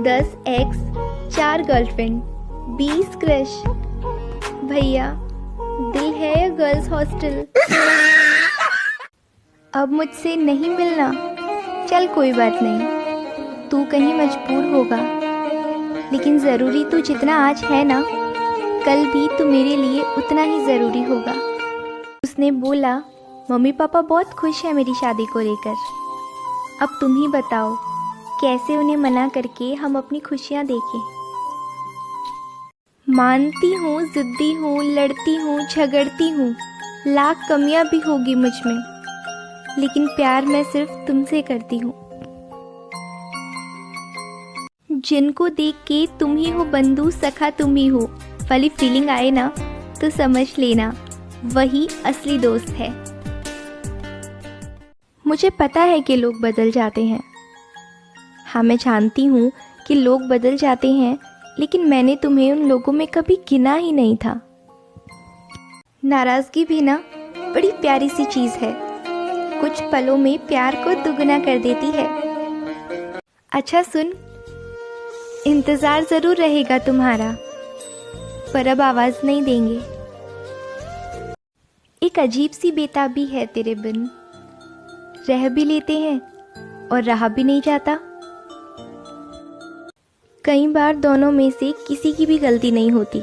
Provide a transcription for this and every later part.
10 x, 4 girlfriend, 20 crush. भैया, दिल है या गर्ल्स हॉस्टल? अब मुझसे नहीं मिलना? चल कोई बात नहीं, तू कहीं मजबूर होगा, लेकिन ज़रूरी तू जितना आज है ना, कल भी तू मेरे लिए उतना ही ज़रूरी होगा। उसने बोला, मम्मी पापा बहुत खुश हैं मेरी शादी को लेकर। अब तुम ही बताओ कैसे उन्हें मना करके हम अपनी खुशियाँ देखें। मानती हूँ, ज़िद्दी हूँ, लड़ती हूँ, झगड़ती हूँ, लाख कमियाँ भी होगी मुझ में, लेकिन प्यार मैं सिर्फ तुमसे करती हूँ। जिनको देख के तुम ही हो बंधु, सखा तुम ही हो वाली फीलिंग आए ना, तो समझ लेना वही असली दोस्त है। मुझे पता है कि लोग बदल जाते हैं। हाँ, मैं जानती हूँ कि लोग बदल जाते हैं, लेकिन मैंने तुम्हें उन लोगों में कभी गिना ही नहीं था। नाराज़गी भी ना बड़ी प्यारी सी चीज़ है, कुछ पलों में प्यार को दुगना कर देती है। अच्छा सुन, इंतज़ार ज़रूर रहेगा तुम्हारा, पर अब आवाज़ नहीं देंगे। एक अजीब सी बेताबी है तेरे बिन, रह भी लेते हैं और रहा भी नहीं जाता। कई बार दोनों में से किसी की भी गलती नहीं होती,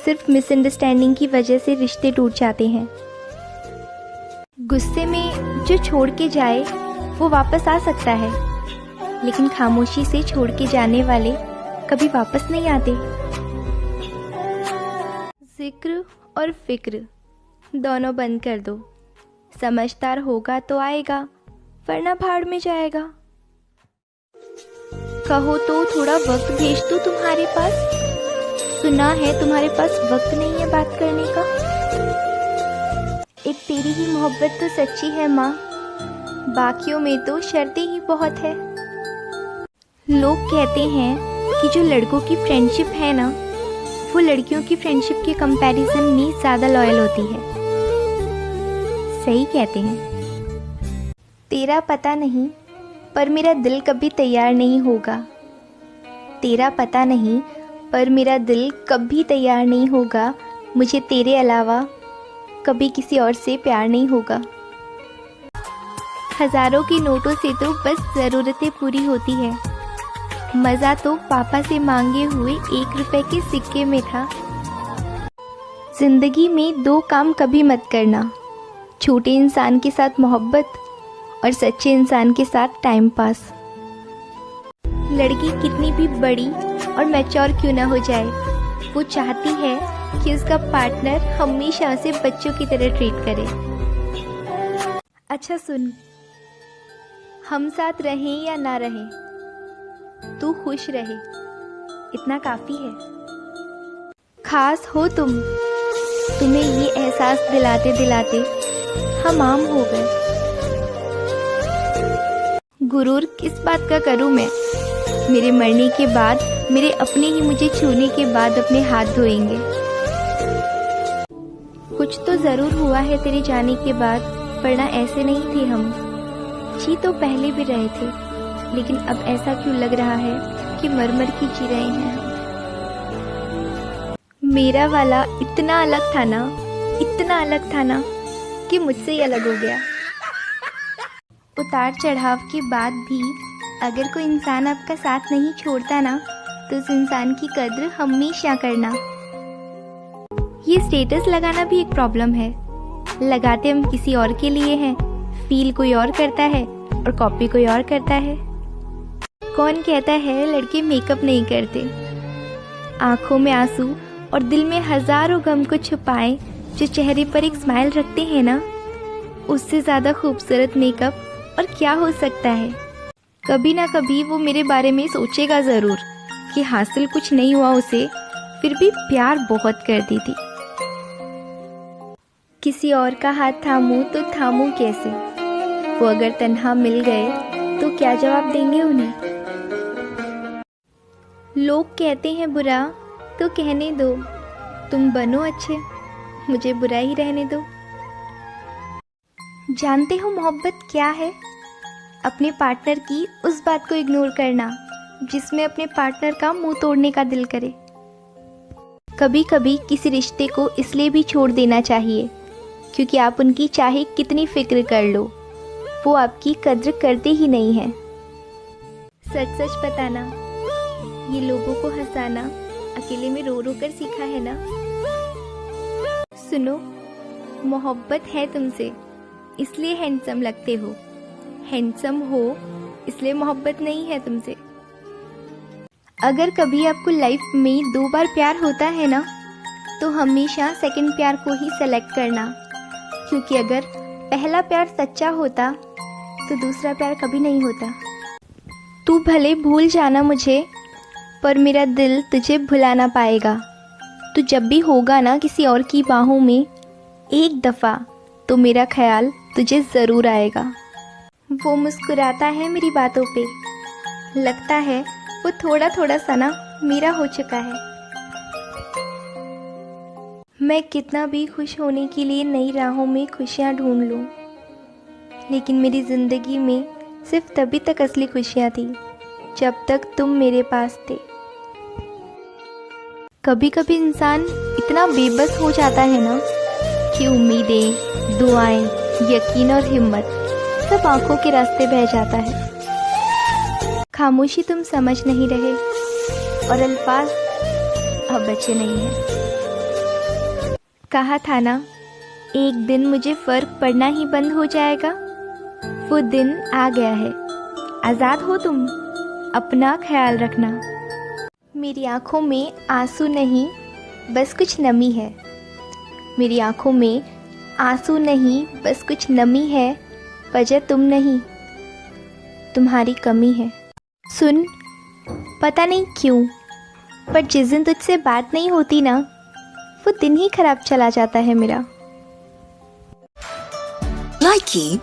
सिर्फ मिसअंडरस्टैंडिंग की वजह से रिश्ते टूट जाते हैं। गुस्से में जो छोड़ के जाए वो वापस आ सकता है, लेकिन खामोशी से छोड़ के जाने वाले कभी वापस नहीं आते। जिक्र और फिक्र दोनों बंद कर दो, समझदार होगा तो आएगा, वरना भाड़ में जाएगा। कहो तो थोड़ा वक्त भेज दूं तुम्हारे पास, सुना है तुम्हारे पास वक्त नहीं है बात करने का। एक तेरी ही मोहब्बत तो सच्ची है माँ, बाकियों में तो शर्तें ही बहुत है। लोग कहते हैं कि जो लड़कों की फ्रेंडशिप है ना, वो लड़कियों की फ्रेंडशिप के कंपैरिजन में ज़्यादा लॉयल होती है। सही कहते हैं। तेरा पता नहीं, पर मेरा दिल कभी तैयार नहीं होगा। तेरा पता नहीं, पर मेरा दिल कभी तैयार नहीं होगा। मुझे तेरे अलावा कभी किसी और से प्यार नहीं होगा। हज़ारों के नोटों से तो बस ज़रूरतें पूरी होती है। मज़ा तो पापा से मांगे हुए 1 रुपए के सिक्के में था। ज़िंदगी में 2 काम कभी मत करना, छोटे इंसान के साथ मोहब्बत और सच्चे इंसान के साथ टाइम पास। लड़की कितनी भी बड़ी और मैच्योर क्यों ना हो जाए, वो चाहती है कि उसका पार्टनर हमेशा उसे बच्चों की तरह ट्रीट करे। अच्छा सुन, हम साथ रहें या ना रहें, तू खुश रहे, इतना काफ़ी है। खास हो तुम, तुम्हें ये एहसास दिलाते दिलाते हम आम हो गए। गुरूर किस बात का करूं मैं, मेरे मरने के बाद मेरे अपने ही मुझे छूने के बाद अपने हाथ धोएंगे। कुछ तो ज़रूर हुआ है तेरे जाने के बाद, वरना ऐसे नहीं थे हम। जी तो पहले भी रहे थे, लेकिन अब ऐसा क्यों लग रहा है कि मर की जी रहे हैं हम। मेरा वाला इतना अलग था ना, इतना अलग था ना कि मुझसे ही अलग हो गया। उतार चढ़ाव के बाद भी अगर कोई इंसान आपका साथ नहीं छोड़ता ना, तो उस इंसान की कद्र हमेशा करना। ये स्टेटस लगाना भी एक प्रॉब्लम है। लगाते हम किसी और के लिए हैं, फील कोई और करता है और कॉपी कोई और करता है। कौन कहता है लड़के मेकअप नहीं करते? आंखों में आंसू और दिल में हजारों गम को छुपाए जो चेहरे पर एक स्माइल रखते हैं ना, उससे ज़्यादा खूबसूरत मेकअप और क्या हो सकता है। कभी ना कभी वो मेरे बारे में सोचेगा ज़रूर कि हासिल कुछ नहीं हुआ उसे, फिर भी प्यार बहुत करती थी। किसी और का हाथ थामूं तो थामूं कैसे? वो अगर तन्हा मिल गए तो क्या जवाब देंगे उन्हें? लोग कहते हैं बुरा तो कहने दो, तुम बनो अच्छे, मुझे बुरा ही रहने दो। जानते हो मोहब्बत क्या है? अपने पार्टनर की उस बात को इग्नोर करना जिसमें अपने पार्टनर का मुंह तोड़ने का दिल करे। कभी कभी किसी रिश्ते को इसलिए भी छोड़ देना चाहिए क्योंकि आप उनकी चाहे कितनी फिक्र कर लो, वो आपकी कद्र करते ही नहीं हैं। सच सच बताना, ये लोगों को हंसाना अकेले में रो रो कर सीखा है ना। सुनो, मोहब्बत है तुमसे इसलिए हैंडसम लगते हो, हैंडसम हो इसलिए मोहब्बत नहीं है तुमसे। अगर कभी आपको लाइफ में 2 बार प्यार होता है ना, तो हमेशा सेकंड प्यार को ही सेलेक्ट करना, क्योंकि अगर पहला प्यार सच्चा होता तो दूसरा प्यार कभी नहीं होता। तू भले भूल जाना मुझे, पर मेरा दिल तुझे भुला ना पाएगा। तू जब भी होगा ना किसी और की बाहों में, एक दफ़ा तो मेरा ख्याल तुझे ज़रूर आएगा। वो मुस्कुराता है मेरी बातों पे, लगता है वो थोड़ा थोड़ा सा ना मेरा हो चुका है। मैं कितना भी खुश होने के लिए नई राहों में खुशियाँ ढूंढ लूँ, लेकिन मेरी ज़िंदगी में सिर्फ तभी तक असली खुशियाँ थी जब तक तुम मेरे पास थे। कभी कभी इंसान इतना बेबस हो जाता है ना कि उम्मीदें, दुआएं, यकीन और हिम्मत सब आंखों के रास्ते बह जाता है। खामोशी तुम समझ नहीं रहे और अल्फाज अब बचे नहीं हैं। कहा था ना एक दिन मुझे फर्क पड़ना ही बंद हो जाएगा, वो दिन आ गया है। आज़ाद हो तुम, अपना ख्याल रखना। मेरी आंखों में आंसू नहीं बस कुछ नमी है, मेरी आंखों में आंसू नहीं बस कुछ नमी है, वजह तुम नहीं तुम्हारी कमी है। सुन, पता नहीं क्यों, पर जिस दिन तुझसे बात नहीं होती ना, वो दिन ही खराब चला जाता है मेरा। Likey